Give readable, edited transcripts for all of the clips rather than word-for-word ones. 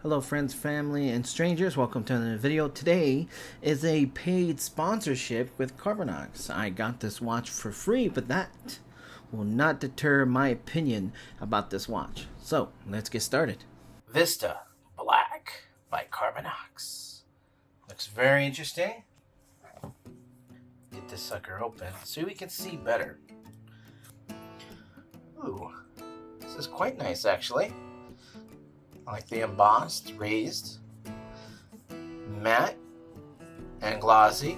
Hello friends, family, and strangers. Welcome to another video. Today is a paid sponsorship with Carbinox. I got this watch for free, but that will not deter my opinion about this watch. So, let's get started. Vesta Black by Carbinox. Looks very interesting. Get this sucker open so we can see better. Ooh, this is quite nice actually. I like the embossed, raised, matte, and glossy.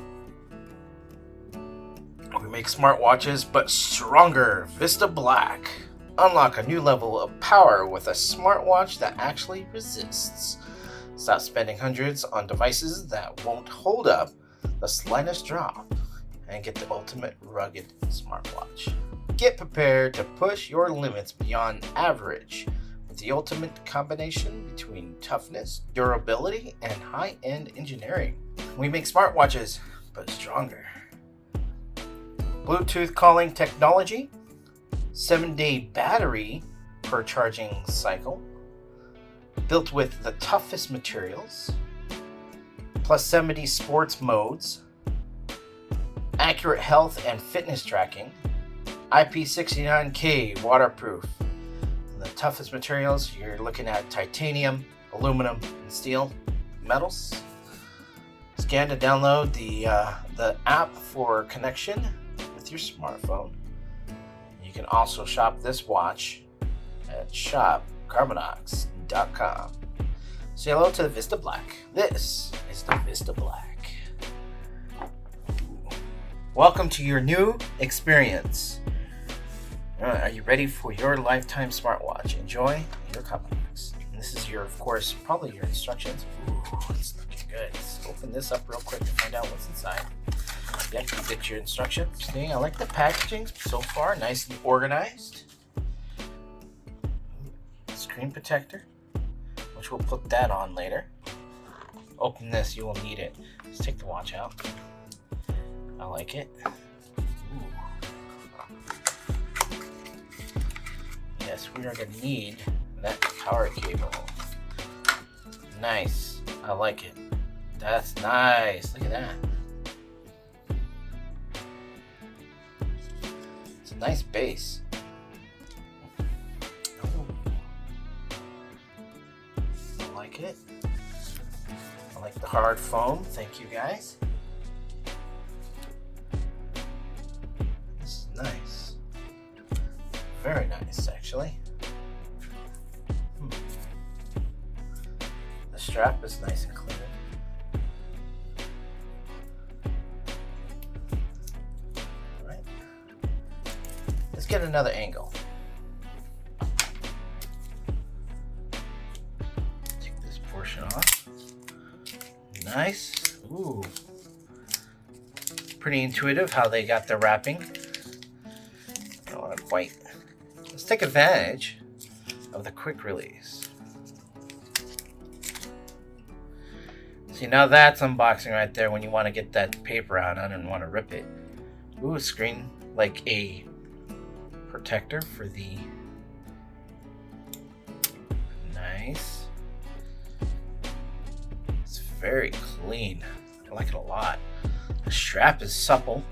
We make smartwatches, but stronger. Vesta Black. Unlock a new level of power with a smartwatch that actually resists. Stop spending hundreds on devices that won't hold up the slightest drop, and get the ultimate rugged smartwatch. Get prepared to push your limits beyond average. The ultimate combination between toughness, durability, and high-end engineering. We make smartwatches, but stronger. Bluetooth calling technology, 7-day battery per charging cycle, built with the toughest materials, plus 70 sports modes, accurate health and fitness tracking, IP69K waterproof. The toughest materials, you're looking at titanium, aluminum, and steel metals. Scan to download the app for connection with your smartphone. You can also shop this watch at shopcarbinox.com. Say hello to the Vesta Black. This is the Vesta Black. Welcome to your new experience. Are you ready for your lifetime smartwatch? Enjoy your Carbinox. This is your, of course, probably your instructions. Ooh, it's looking good. Let's open this up real quick to find out what's inside. Yep, you get your instructions. See, I like the packaging so far, nice and organized. Screen protector, which we'll put that on later. Open this, you will need it. Let's take the watch out. I like it. Yes, we are going to need that power cable. Nice. I like it. That's nice. Look at that. It's a nice base. Oh. I like it. I like the hard foam. Thank you guys. This is nice. Very nice, actually. The strap is nice and clean. Alright. Let's get another angle. Take this portion off. Nice. Ooh. Pretty intuitive how they got the wrapping. I don't want to quite. Let's take advantage of the quick release. See, now that's unboxing right there when you want to get that paper out. I didn't want to rip it. Ooh, a screen, like a protector for the... Nice. It's very clean. I like it a lot. The strap is supple.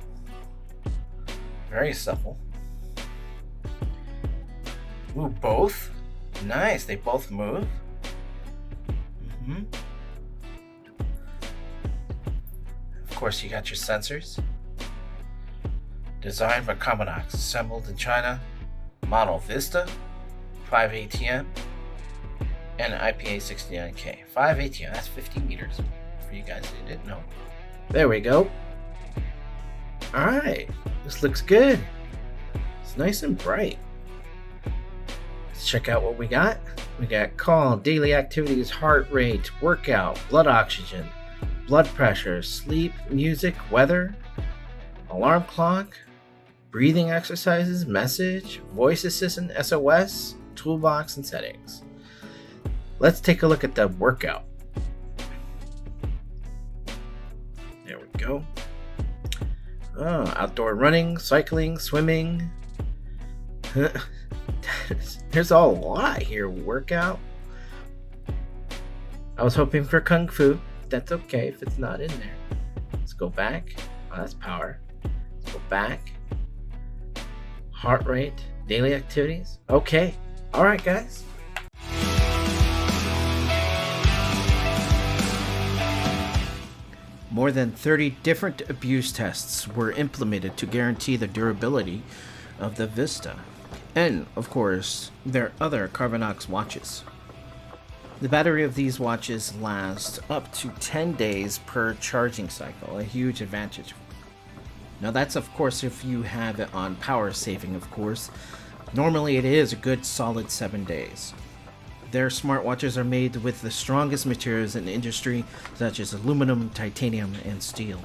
Very supple. Ooh, both? Nice, they both move. Of course, you got your sensors. Designed by Carbinox, assembled in China. Model Vista, 5 ATM, and an IPA69K. 5 ATM, that's 50 meters. For you guys who didn't know. There we go. Alright, this looks good. It's nice and bright. Check out what we got. We got call, daily activities, heart rate, workout, blood oxygen, blood pressure, sleep, music, weather, alarm clock, breathing exercises, message, voice assistant, SOS, toolbox, and settings. Let's take a look at the workout. There we go. Oh, outdoor running, cycling, swimming. There's a lot here. Workout, I was hoping for Kung Fu. That's okay if it's not in there. Let's go back. Oh, that's power. Let's go back. Heart rate, daily activities. Okay. All right, guys. More than 30 different abuse tests were implemented to guarantee the durability of the Vesta. And, of course, there are other Carbinox watches. The battery of these watches lasts up to 10 days per charging cycle, a huge advantage. Now that's of course if you have it on power saving, of course. Normally it is a good solid 7 days. Their smartwatches are made with the strongest materials in the industry, such as aluminum, titanium, and steel.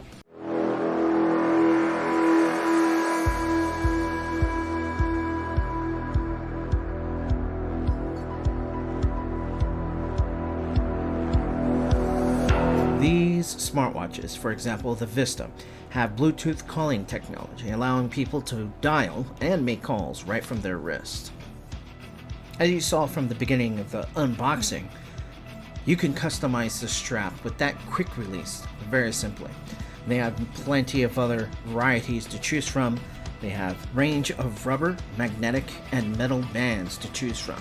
These smartwatches, for example the Vesta, have Bluetooth calling technology, allowing people to dial and make calls right from their wrist. As you saw from the beginning of the unboxing, you can customize the strap with that quick release very simply. They have plenty of other varieties to choose from. They have range of rubber, magnetic, and metal bands to choose from.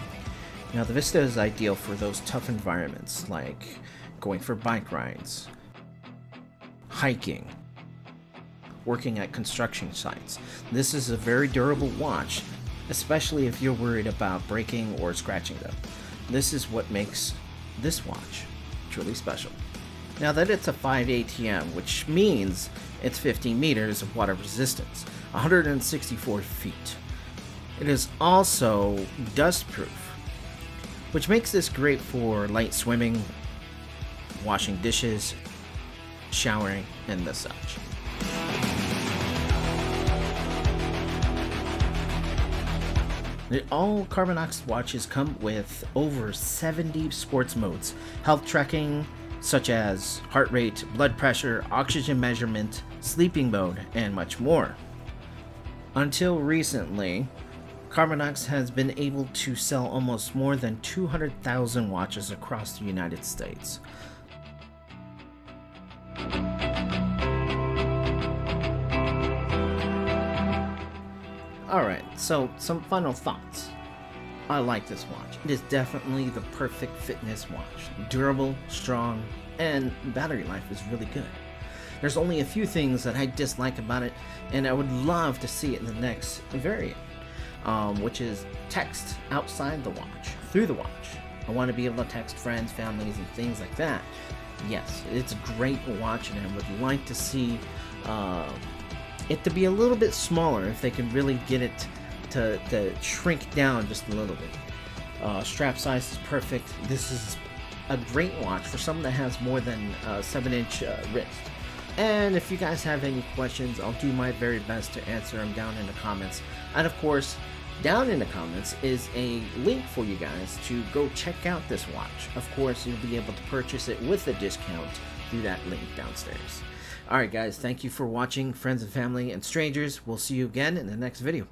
Now the Vesta is ideal for those tough environments like going for bike rides, hiking, working at construction sites. This is a very durable watch, especially if you're worried about breaking or scratching them. This is what makes this watch truly special. Now that it's a 5 ATM, which means it's 15 meters of water resistance, 164 feet. It is also dust proof, which makes this great for light swimming, washing dishes, showering, and the such. All Carbinox watches come with over 70 sports modes, health tracking such as heart rate, blood pressure, oxygen measurement, sleeping mode, and much more. Until recently, Carbinox has been able to sell almost more than 200,000 watches across the United States. Alright, so some final thoughts. I like this watch. It is definitely the perfect fitness watch. Durable, strong, and battery life is really good. There's only a few things that I dislike about it, and I would love to see it in the next variant, which is text outside the watch, through the watch. I want to be able to text friends, families, and things like that. Yes, it's a great watch, and I would like to see it to be a little bit smaller if they can really get it to shrink down just a little bit. Strap size is perfect. This is a great watch for someone that has more than 7-inch wrist. And if you guys have any questions, I'll do my very best to answer them down in the comments. And of course, down in the comments is a link for you guys to go check out this watch. Of course, you'll be able to purchase it with a discount through that link downstairs. Alright guys, thank you for watching, friends and family and strangers. We'll see you again in the next video.